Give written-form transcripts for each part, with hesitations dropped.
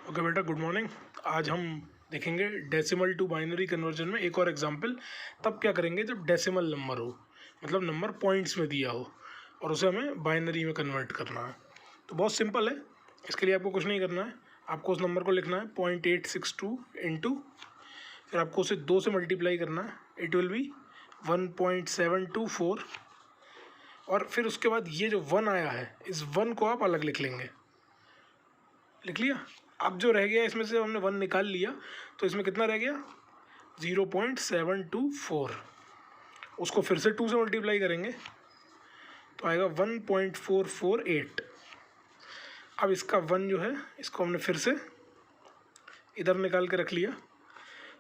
Okay बेटा, good morning. आज हम देखेंगे डेसिमल टू बाइनरी कन्वर्जन में एक और एग्जांपल। तब क्या करेंगे जब डेसिमल नंबर हो, मतलब नंबर पॉइंट्स में दिया हो और उसे हमें बाइनरी में कन्वर्ट करना है। तो बहुत सिंपल है, इसके लिए आपको कुछ नहीं करना है। आपको उस नंबर को लिखना है 0.862 इंटू, फिर आपको उसे 2 से मल्टीप्लाई करना है। इट विल बी 1.724 और फिर उसके बाद ये जो 1 आया है, इस 1 को आप अलग लिख लेंगे। लिख लिया। अब जो रह गया इसमें से हमने 1 निकाल लिया, तो इसमें कितना रह गया 0.724। उसको फिर से 2 से मल्टीप्लाई करेंगे तो आएगा 1.448। अब इसका 1 जो है इसको हमने फिर से इधर निकाल के रख लिया।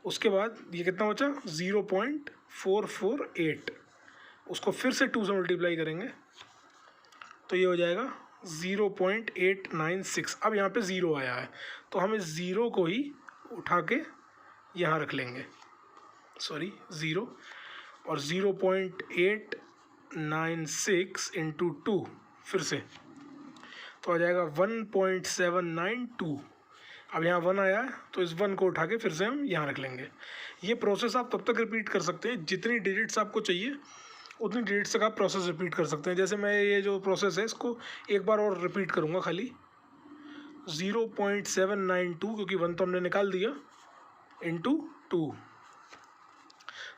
उसके बाद ये कितना बचा 0.448, उसको फिर से 2 से मल्टीप्लाई करेंगे तो ये हो जाएगा 0.896। अब यहाँ पे 0 आया है तो हम इस 0 को ही उठा के यहाँ रख लेंगे, सॉरी 0, और 0.896 इंटू 2 फिर से तो आ जाएगा 1.792। अब यहाँ 1 आया है तो इस 1 को उठा के फिर से हम यहाँ रख लेंगे। ये प्रोसेस आप तब तक रिपीट कर सकते हैं जितनी डिजिट्स आपको चाहिए उतनी डिजिट्स तक आप प्रोसेस रिपीट कर सकते हैं। जैसे मैं ये जो प्रोसेस है इसको एक बार और रिपीट करूँगा, खाली 0.792 क्योंकि 1 तो हमने निकाल दिया इंटू 2,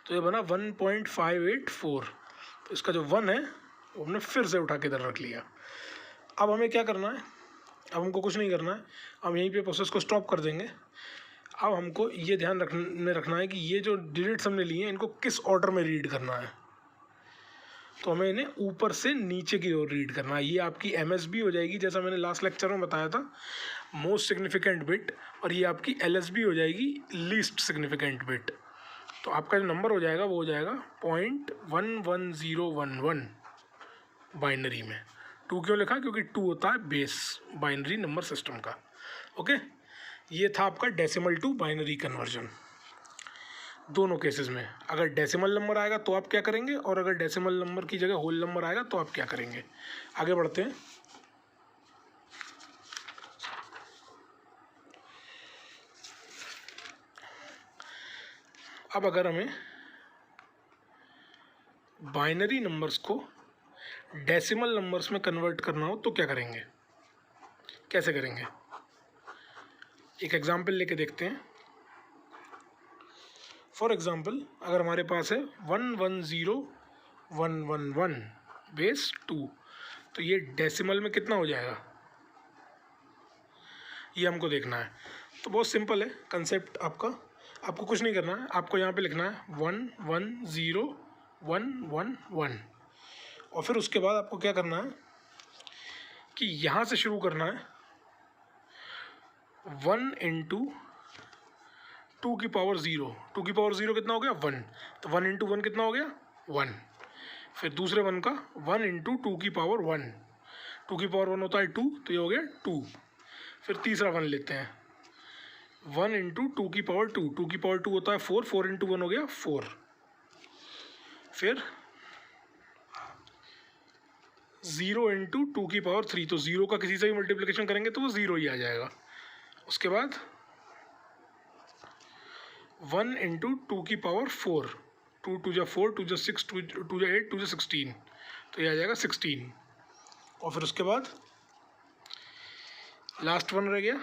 तो ये बना 1.584। तो इसका जो 1 है वो हमने फिर से उठा के इधर रख लिया। अब हमें क्या करना है, अब हमको कुछ नहीं करना है, हम यहीं पे प्रोसेस को स्टॉप कर देंगे। अब हमको ये ध्यान रखना है कि ये जो डिजिट्स हमने लिए हैं इनको किस ऑर्डर में रीड करना है। तो हमें इन्हें ऊपर से नीचे की ओर रीड करना है। ये आपकी MSB हो जाएगी, जैसा मैंने लास्ट लेक्चर में बताया था, मोस्ट सिग्निफिकेंट बिट, और ये आपकी LSB हो जाएगी, लीस्ट सिग्निफिकेंट बिट। तो आपका जो नंबर हो जाएगा वो हो जाएगा 0.11011 बाइनरी में। 2 क्यों लिखा, क्योंकि 2 होता है बेस बाइनरी नंबर सिस्टम का। ओके, ये था आपका डेसिमल टू बाइनरी कन्वर्जन। दोनों केसेस में अगर डेसिमल नंबर आएगा तो आप क्या करेंगे, और अगर डेसिमल नंबर की जगह होल नंबर आएगा तो आप क्या करेंगे। आगे बढ़ते हैं। अब अगर हमें बाइनरी नंबर्स को डेसिमल नंबर्स में कन्वर्ट करना हो तो क्या करेंगे, कैसे करेंगे, एक एग्जांपल लेके देखते हैं। फॉर एग्जांपल अगर हमारे पास है 110111 बेस 2, तो ये डेसिमल में कितना हो जाएगा ये हमको देखना है। तो बहुत सिंपल है कंसेप्ट आपका, आपको कुछ नहीं करना है। आपको यहाँ पे लिखना है 110111 और फिर उसके बाद आपको क्या करना है कि यहाँ से शुरू करना है 1 इंटू 2 की पावर 0। 2 की पावर 0 कितना हो गया 1, तो 1 इंटू 1 कितना हो गया 1। फिर दूसरे 1 का 1 इंटू 2 की पावर 1, 2 की पावर 1 होता है 2, तो ये हो गया 2। फिर तीसरा 1 लेते हैं 1 इंटू 2 की पावर 2, 2 की पावर 2 होता है 4, 4 इंटू 1 हो गया 4। फिर 0 इंटू 2 की पावर 3, तो 0 का किसी से भी मल्टीप्लिकेशन करेंगे तो वो 0 ही आ जाएगा। उसके बाद 1 इंटू 2 की पावर 4, 2 2 जा 4, 2 जा 6, 2 जा 8, 2 जा 16, तो ये आ जाएगा 16। और फिर उसके बाद लास्ट 1 रह गया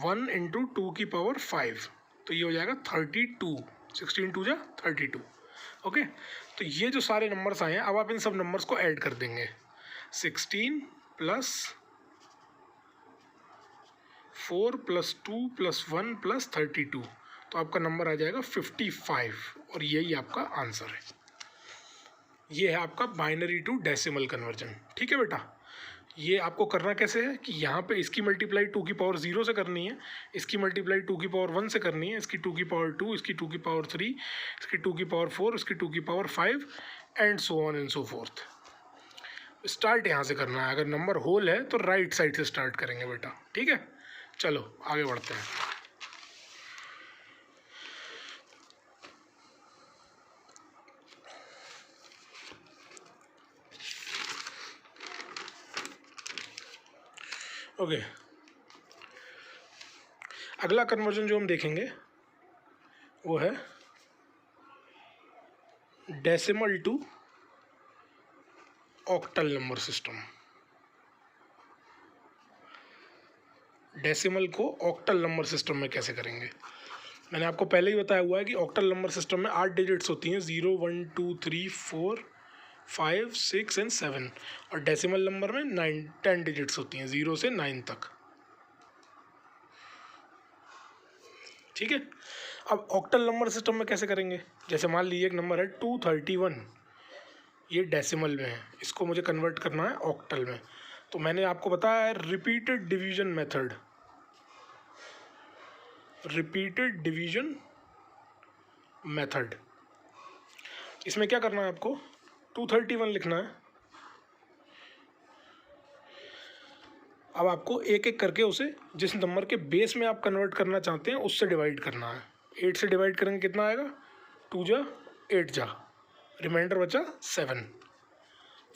1 इंटू 2 की पावर 5, तो ये हो जाएगा 32, 16 2 जा 32। ओके, तो ये जो सारे नंबर्स आए हैं अब आप इन सब नंबर्स को ऐड कर देंगे। 16 प्लस 4 प्लस 2 प्लस 1 प्लस 32, तो आपका नंबर आ जाएगा 55, और यही आपका आंसर है। ये है आपका बाइनरी टू डेसिमल कन्वर्जन। ठीक है बेटा, ये आपको करना कैसे है कि यहाँ पे इसकी मल्टीप्लाई 2 की पावर 0 से करनी है, इसकी मल्टीप्लाई 2 की पावर 1 से करनी है, इसकी 2 की पावर 2, इसकी 2 की पावर 3, इसकी 2 की पावर 4, इसकी 2 की power 5 and so on and so fourth. Start यहाँ से करना है। अगर नंबर होल है तो राइट साइड से स्टार्ट करेंगे बेटा। ठीक है, चलो आगे बढ़ते हैं। ओके, अगला कन्वर्जन जो हम देखेंगे वो है decimal to octal number system. Decimal को ऑक्टल नंबर सिस्टम में कैसे करेंगे? मैंने आपको पहले ही बताया हुआ है कि ऑक्टल नंबर सिस्टम में 8 डिजिट्स होती हैं, 0 1 2 3 4 5 6 एंड 7, और डेसिमल नंबर में 9 10 डिजिट्स होती हैं, 0 से 9 तक। ठीक है, अब ऑक्टल नंबर सिस्टम में कैसे करेंगे? जैसे मान लीजिए एक नंबर है 231, ये डेसिमल में है, इसको मुझे कन्वर्ट करना है ऑक्टल में। तो मैंने आपको बताया है repeated division method. Repeated division method, इसमें क्या करना है आपको? 231 लिखना है। अब आपको एक एक करके उसे जिस नंबर के बेस में आप कन्वर्ट करना चाहते हैं उससे डिवाइड करना है। 8 से डिवाइड करेंगे कितना आएगा? 2 जा 8 जा, रिमाइंडर बचा 7।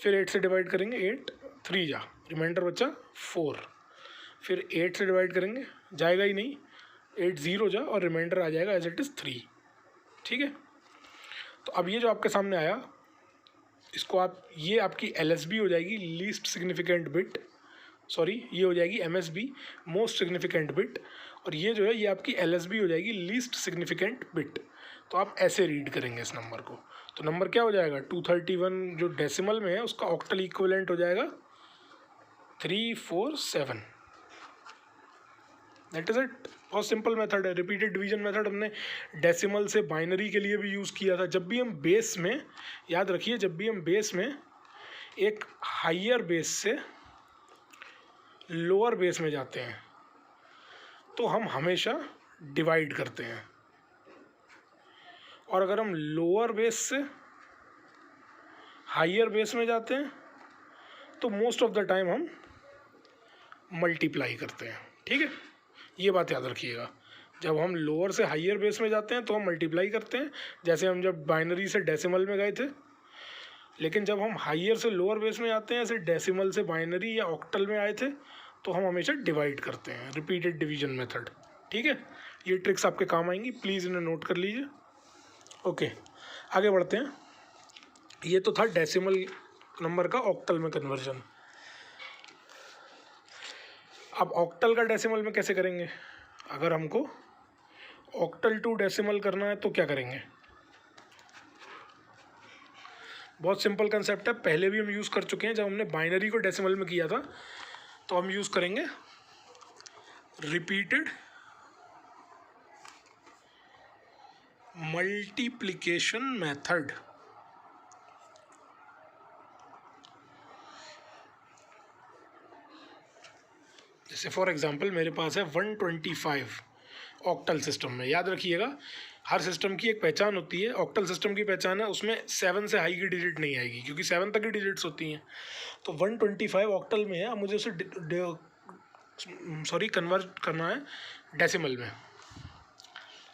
फिर 8 से डिवाइड करेंगे 8 3 जा, रिमाइंडर बचा 4। फिर 8 से डिवाइड करेंगे, जाएगा ही नहीं, 8 0 जा और रिमाइंडर आ जाएगा एज इट इज़ 3। ठीक है, तो अब ये जो आपके सामने आया, इसको आप, ये आपकी LSB हो जाएगी, लीस्ट सिग्निफिकेंट बिट, सॉरी ये हो जाएगी MSB, मोस्ट सिग्निफिकेंट बिट, और ये जो है ये आपकी LSB हो जाएगी, लीस्ट सिग्निफिकेंट बिट। तो आप ऐसे रीड करेंगे इस नंबर को। तो नंबर क्या हो जाएगा? 231 जो डेसिमल में है उसका ऑक्टल इक्विवेलेंट हो जाएगा 347। That is it. बहुत सिंपल मेथड है। रिपीटेड डिवीजन मेथड हमने डेसिमल से बाइनरी के लिए भी यूज़ किया था। जब भी हम बेस में, याद रखिए, जब भी हम बेस में एक हायर बेस से लोअर बेस में जाते हैं तो हम हमेशा डिवाइड करते हैं, और अगर हम लोअर बेस से हायर बेस में जाते हैं तो मोस्ट ऑफ द टाइम हम मल्टीप्लाई करते हैं। ठीक है, ये बात याद रखिएगा। जब हम लोअर से हायर बेस में जाते हैं तो हम मल्टीप्लाई करते हैं, जैसे हम जब बाइनरी से डेसिमल में गए थे। लेकिन जब हम हायर से लोअर बेस में आते हैं, जैसे डेसिमल से बाइनरी या ऑक्टल में आए थे, तो हम हमेशा डिवाइड करते हैं, रिपीटेड डिवीजन मेथड। ठीक है, ये ट्रिक्स आपके काम आएंगी, प्लीज़ इन्हें नोट कर लीजिए। ओके, आगे बढ़ते हैं। ये तो था डेसिमल नंबर का ऑक्टल में कन्वर्जन। अब ऑक्टल का डेसिमल में कैसे करेंगे? अगर हमको ऑक्टल टू डेसिमल करना है तो क्या करेंगे? बहुत सिंपल कंसेप्ट है, पहले भी हम यूज़ कर चुके हैं। जब हमने बाइनरी को डेसिमल में किया था तो हम यूज़ करेंगे रिपीटेड मल्टीप्लिकेशन मेथड। जैसे फॉर एग्जांपल मेरे पास है 125 ऑक्टल सिस्टम में। याद रखिएगा, हर सिस्टम की एक पहचान होती है। ऑक्टल सिस्टम की पहचान है, उसमें 7 से हाई की डिजिट नहीं आएगी, क्योंकि 7 तक की डिजिट्स होती हैं। तो 125 ऑक्टल में है, अब मुझे उसे कन्वर्ट करना है डेसिमल में। I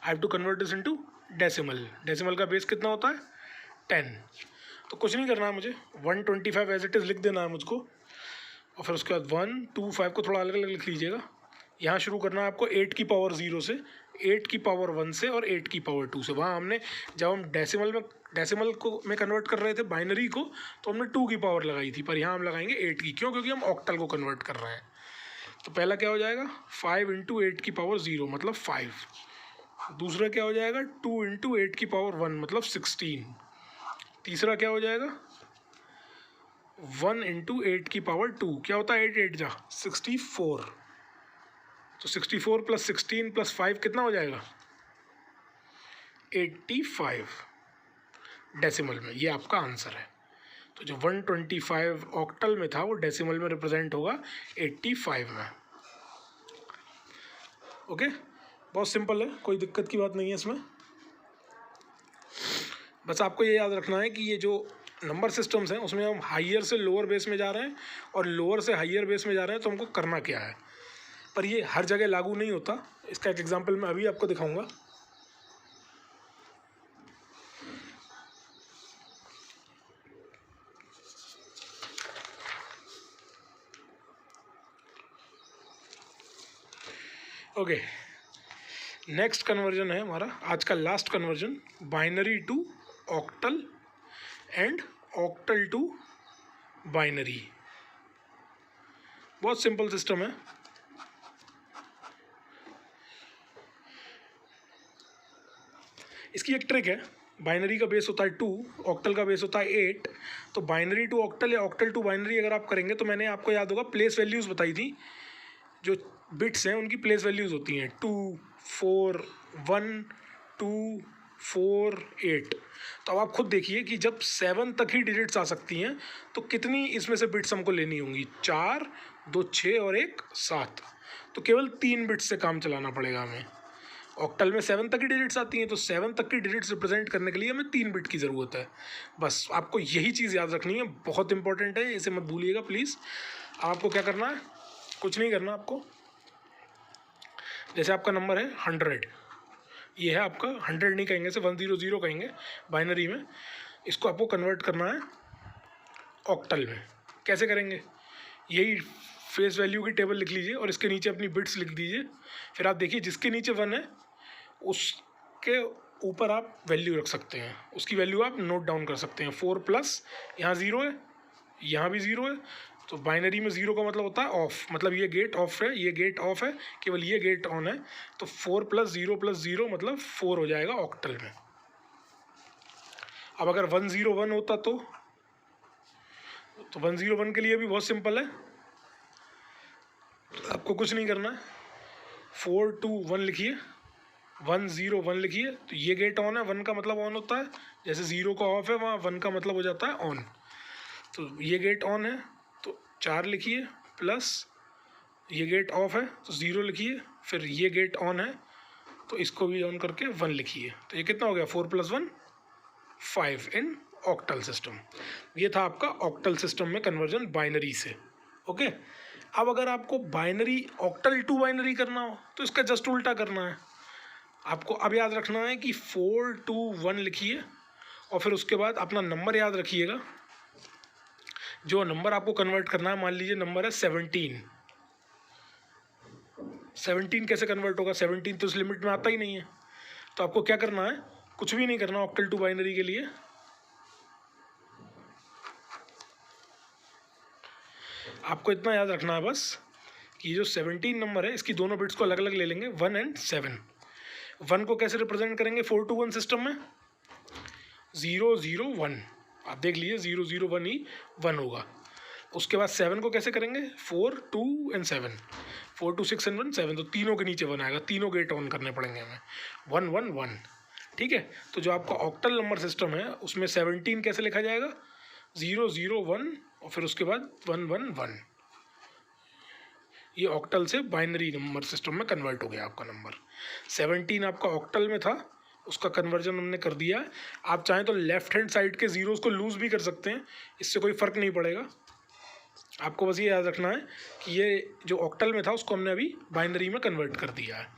have to convert this into decimal. Decimal का बेस कितना होता है? 10। तो कुछ नहीं करना है मुझे, 125 एज इट इज़ लिख देना है मुझको, और फिर उसके बाद 1 2 5 को थोड़ा अलग अलग लिख लीजिएगा। यहाँ शुरू करना है आपको 8 की पावर 0 से, 8 की पावर 1 से, और 8 की पावर 2 से। वहाँ हमने, जब हम डेसिमल में कन्वर्ट कर रहे थे बाइनरी को, तो हमने 2 की पावर लगाई थी, पर यहाँ हम लगाएंगे 8 की। क्यों? क्योंकि हम ऑक्टल को कन्वर्ट कर रहे हैं। तो पहला क्या हो जाएगा? 5 × 8 की पावर 0 मतलब 5। दूसरा क्या हो जाएगा? 2 × 8 की पावर 1 मतलब 16। तीसरा क्या हो जाएगा? 1 × 8 की पावर 2, क्या होता है? 8 8 जा 64। तो 64 + 16 + 5 कितना हो जाएगा? 85 डेसिमल में। ये आपका आंसर है। तो जो 125 ऑक्टल में था वो डेसिमल में रिप्रेजेंट होगा 85 में। ओके, बहुत सिंपल है, कोई दिक्कत की बात नहीं है इसमें। बस आपको ये याद रखना है कि ये जो नंबर सिस्टम्स हैं उसमें हम हायर से लोअर बेस में जा रहे हैं और लोअर से हायर बेस में जा रहे हैं, तो हमको करना क्या है। पर ये हर जगह लागू नहीं होता। इसका एक एग्जांपल मैं अभी आपको दिखाऊंगा। ओके, नेक्स्ट कन्वर्जन है हमारा आज का last conversion, binary to octal and octal to binary. बहुत सिंपल सिस्टम है। इसकी एक ट्रिक है, बाइनरी का बेस होता है 2, ऑक्टल का बेस होता है 8। तो बाइनरी टू ऑक्टल या ऑक्टल टू बाइनरी अगर आप करेंगे तो मैंने आपको याद होगा प्लेस वैल्यूज़ बताई थी, जो बिट्स हैं उनकी प्लेस वैल्यूज़ होती हैं 2, 4, 1, 2, 4, 8। तो अब आप खुद देखिए कि जब 7 तक ही डिजिट्स आ सकती हैं तो कितनी इसमें से बिट्स हमको लेनी होंगी, 4, 2 6 और 1 7। तो केवल 3 बिट्स से काम चलाना पड़ेगा हमें। ऑक्टल में 7 तक की डिजिट्स आती हैं, तो 7 तक की डिजिट्स रिप्रेजेंट करने के लिए हमें 3 बिट की ज़रूरत है। बस आपको यही चीज़ याद रखनी है, बहुत इंपॉर्टेंट है, इसे मत भूलिएगा प्लीज़। आपको क्या करना है, कुछ नहीं करना आपको। जैसे आपका नंबर है 100, ये है आपका 100 नहीं कहेंगे, इसे 100 कहेंगे बाइनरी में। इसको आपको कन्वर्ट करना है ऑक्टल में। कैसे करेंगे, यही फेस वैल्यू की टेबल लिख लीजिए और इसके नीचे अपनी बिट्स लिख दीजिए। फिर आप देखिए जिसके नीचे 1 है उसके ऊपर आप वैल्यू रख सकते हैं, उसकी वैल्यू आप नोट डाउन कर सकते हैं। 4 प्लस यहाँ 0 है, यहाँ भी 0 है, तो बाइनरी में 0 का मतलब होता है ऑफ, मतलब ये गेट ऑफ है, ये गेट ऑफ है, केवल ये गेट ऑन है। तो 4 प्लस 0 मतलब 4 हो जाएगा ऑक्टल में। अब अगर 101 होता तो 101 के लिए भी बहुत सिंपल है, आपको कुछ नहीं करना है, 4 2 1 लिखिए, 101 लिखिए। तो ये गेट ऑन है, 1 का मतलब ऑन होता है, जैसे 0 का ऑफ है वहाँ 1 का मतलब हो जाता है ऑन। तो ये गेट ऑन है तो 4 लिखिए, प्लस ये गेट ऑफ है तो 0 लिखिए, फिर ये गेट ऑन है तो इसको भी ऑन करके 1 लिखिए। तो ये कितना हो गया, 4 + 1 5 इन ऑक्टल सिस्टम। ये था आपका ऑक्टल सिस्टम में कन्वर्जन बाइनरी से। ओके, अब अगर आपको बाइनरी ऑक्टल टू बाइनरी करना हो तो इसका जस्ट उल्टा करना है। आपको अब याद रखना है कि 4 2 1 लिखिए और फिर उसके बाद अपना नंबर याद रखिएगा। जो नंबर आपको कन्वर्ट करना है, मान लीजिए नंबर है 17। 17 कैसे कन्वर्ट होगा, 17 तो इस लिमिट में आता ही नहीं है। तो आपको क्या करना है, कुछ भी नहीं करना ऑक्टल टू बाइनरी के लिए। आपको इतना याद रखना है बस कि जो 17 नंबर है इसकी दोनों बिट्स को अलग अलग ले लेंगे, 1 और 7। 1 को कैसे रिप्रेजेंट करेंगे 4 2 1 सिस्टम में, 0 0 1। आप देख लीजिए 0 0 1 ही 1 होगा। उसके बाद 7 को कैसे करेंगे, 4 2 और 7, 4 2 6 और 1 7। तो तीनों के नीचे 1 आएगा, तीनों गेट ऑन करने पड़ेंगे हमें, 1 1 1। ठीक है, तो जो आपका ऑक्टल नंबर सिस्टम है उसमें 17 कैसे लिखा जाएगा, 0 0 1 और फिर उसके बाद 1 1 1। ये ऑक्टल से बाइनरी नंबर सिस्टम में कन्वर्ट हो गया आपका नंबर। 17 आपका ऑक्टल में था, उसका कन्वर्जन हमने कर दिया है। आप चाहें तो लेफ्ट हैंड साइड के ज़ीरोज़ को लूज़ भी कर सकते हैं, इससे कोई फ़र्क नहीं पड़ेगा। आपको बस ये याद रखना है कि ये जो ऑक्टल में था उसको हमने अभी बाइनरी में कन्वर्ट कर दिया है।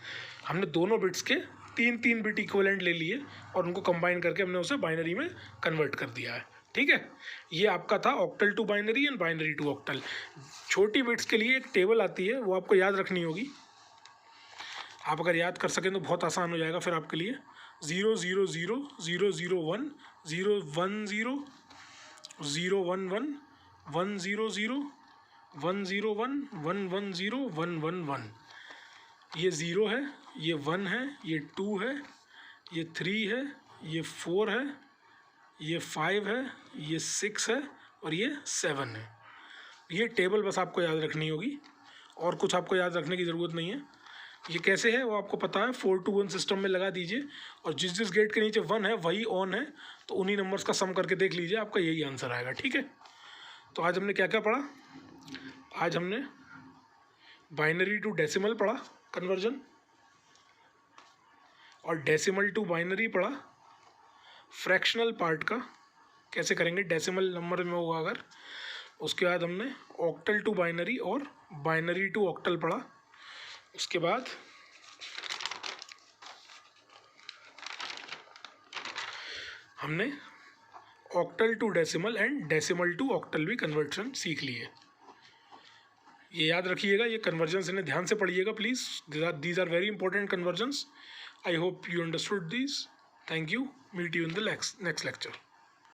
हमने दोनों बिट्स के 3 बिट इक्विवेलेंट ले लिए और उनको कंबाइन करके हमने उसे बाइनरी में कन्वर्ट कर दिया है। ठीक है, ये आपका था octal to binary and binary to octal. छोटी बिट्स के लिए एक टेबल आती है, वो आपको याद रखनी होगी। आप अगर याद कर सकें तो बहुत आसान हो जाएगा फिर आपके लिए। 0 0 0 0 0 1 0 1 0 0 1 1 1 0 0 1 0 1 1 1 0 1 1 1। ये 0 है, ये 1 है, ये 2 है, ये 3 है, ये 4 है, ये 5 है, ये 6 है और ये 7 है। ये टेबल बस आपको याद रखनी होगी और कुछ आपको याद रखने की ज़रूरत नहीं है। ये कैसे है वो आपको पता है, 4 2 1 सिस्टम में लगा दीजिए और जिस जिस गेट के नीचे 1 है वही ऑन है, तो उन्हीं नंबर्स का सम करके देख लीजिए, आपका यही आंसर आएगा। ठीक है, तो आज हमने क्या क्या पढ़ा, आज हमने बाइनरी टू डेसिमल पढ़ा कन्वर्जन, और डेसिमल टू बाइनरी पढ़ा, फ्रैक्शनल पार्ट का कैसे करेंगे डेसिमल नंबर में होगा अगर। उसके बाद हमने ऑक्टल टू बाइनरी और बाइनरी टू ऑक्टल पढ़ा। उसके बाद हमने octal to decimal and decimal to octal भी कन्वर्जन सीख लिए। ये याद रखिएगा, ये कन्वर्जन्स इन्हें ध्यान से पढ़िएगा please, these are very important convergence. I hope you understood these. Thank you. Meet you in the next lecture.